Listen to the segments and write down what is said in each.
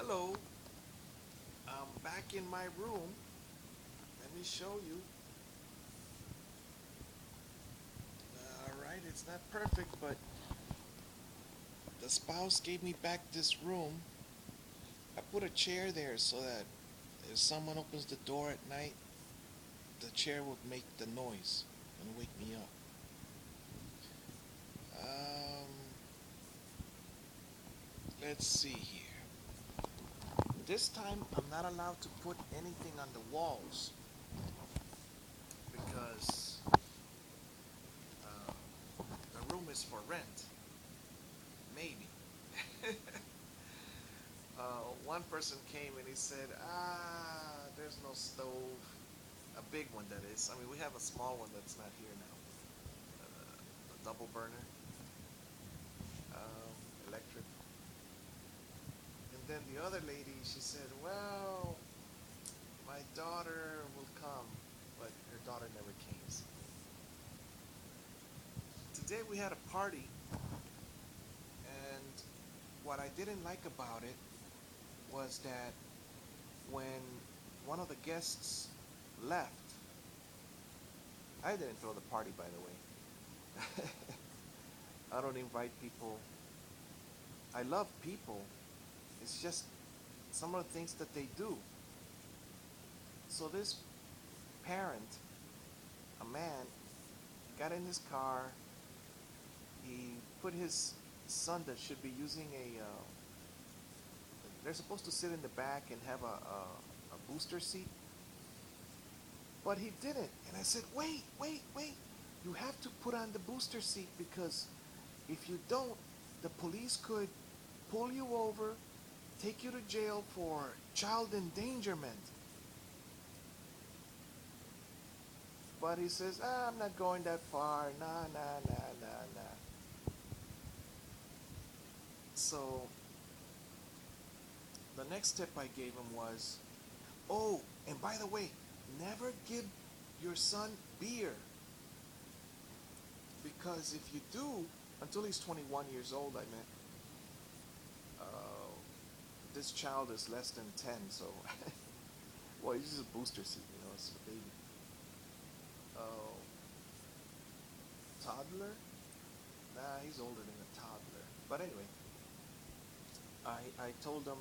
Hello, I'm back in my room. Let me show you. Alright, it's not perfect, but the spouse gave me back this room. I put a chair there so that if someone opens the door at night, the chair would make the noise and wake me up. Um, let's see here. This time I'm not allowed to put anything on the walls because uh, the room is for rent. Maybe. One person came and he said, there's no stove. A big one, that is. I mean, we have a small one that's not here now. A double burner, electric. And then the other lady, she said, well, my daughter will come, but her daughter never came. Today we had a party, and what I didn't like about it was that when one of the guests left, I didn't throw the party, by the way. I don't invite people. I love people. It's just some of the things that they do. So this parent, a man, got in his car. He put his son that should be using they're supposed to sit in the back and have a booster seat. But he didn't. And I said, wait, wait, wait. You have to put on the booster seat because if you don't, the police could pull you over, take you to jail for child endangerment. But he says, I'm not going that far. Nah, nah, nah, nah, nah. So the next tip I gave him was, oh, and by the way, never give your son beer. Because if you do, until he's 21 years old, I meant, this child is less than 10, so, well, he's just a booster seat, it's a baby. Uh, Toddler? Nah, he's older than a toddler. But anyway, I told him,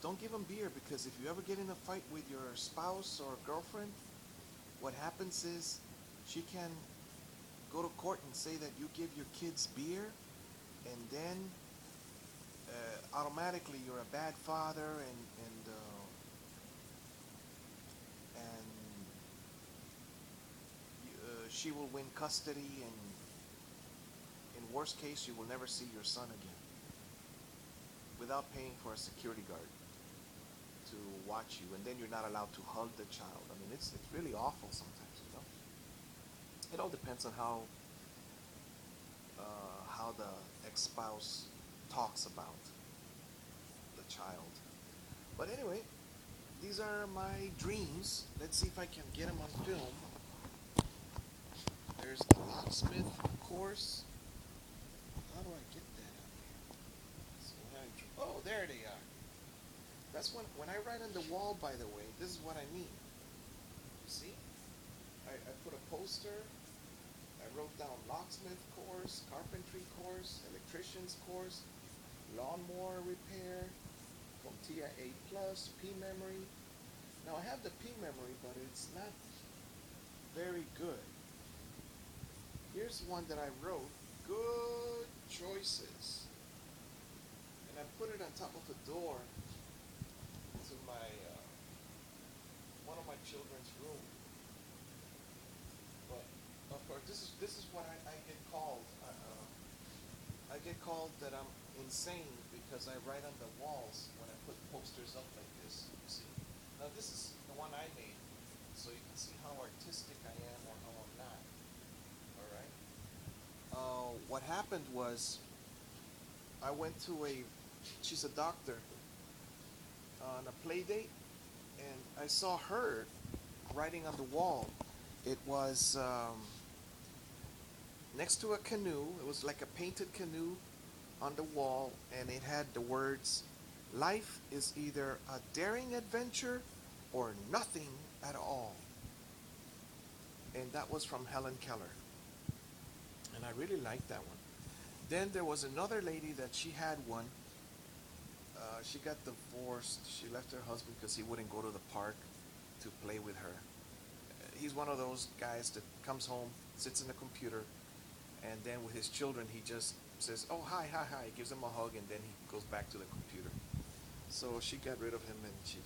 don't give him beer because if you ever get in a fight with your spouse or girlfriend, what happens is she can go to court and say that you give your kids beer, and then automatically you're a bad father, and she will win custody, and in worst case, you will never see your son again without paying for a security guard to watch you, and then you're not allowed to hug the child. I mean, it's really awful sometimes. It all depends on how the ex-spouse talks about the child. But anyway, these are my dreams. Let's see if I can get them on film. There's the locksmith course. How do I get that on here? So oh, there they are. That's when I write on the wall, by the way, this is what I mean. You see? I put a poster. I wrote down locksmith course, carpentry course, electrician's course, lawnmower repair, from TIA Plus, P memory. Now I have the P memory, but it's not very good. Here's one that I wrote, good choices. And I put it on top of the door to my one of my children's room. But of course, this is what I get called. I get called that I'm insane because I write on the walls when I put posters up like this. You see. Now this is the one I made, so you can see how artistic I am or how I'm not. All right. What happened was I went to she's a doctor, on a play date, and I saw her writing on the wall. It was next to a canoe. It was like a painted canoe on the wall, and it had the words Life is either a daring adventure or nothing at all. And that was from Helen Keller. And I really liked that one. Then there was another lady that she had one. She got divorced. She left her husband because he wouldn't go to the park to play with her. He's one of those guys that comes home, sits in the computer, and then with his children, he just says, "Oh, hi, hi, hi," he gives them a hug, and then he goes back to the computer. So she got rid of him, and she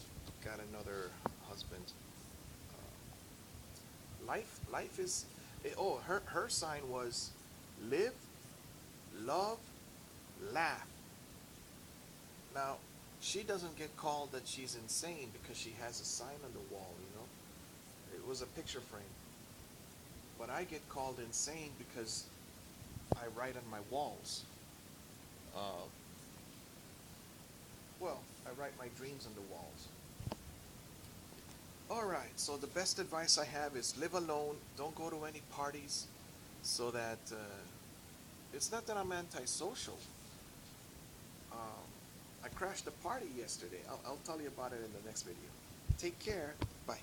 got another husband. Life is. Oh, her sign was, live, love, laugh. Now, she doesn't get called that she's insane because she has a sign on the wall. It was a picture frame. But I get called insane because I write on my walls. Uh, well, I write my dreams on the walls. All right, so the best advice I have is live alone. Don't go to any parties, so that it's not that I'm antisocial. Um, I crashed a party yesterday. I'll tell you about it in the next video. Take care. Bye.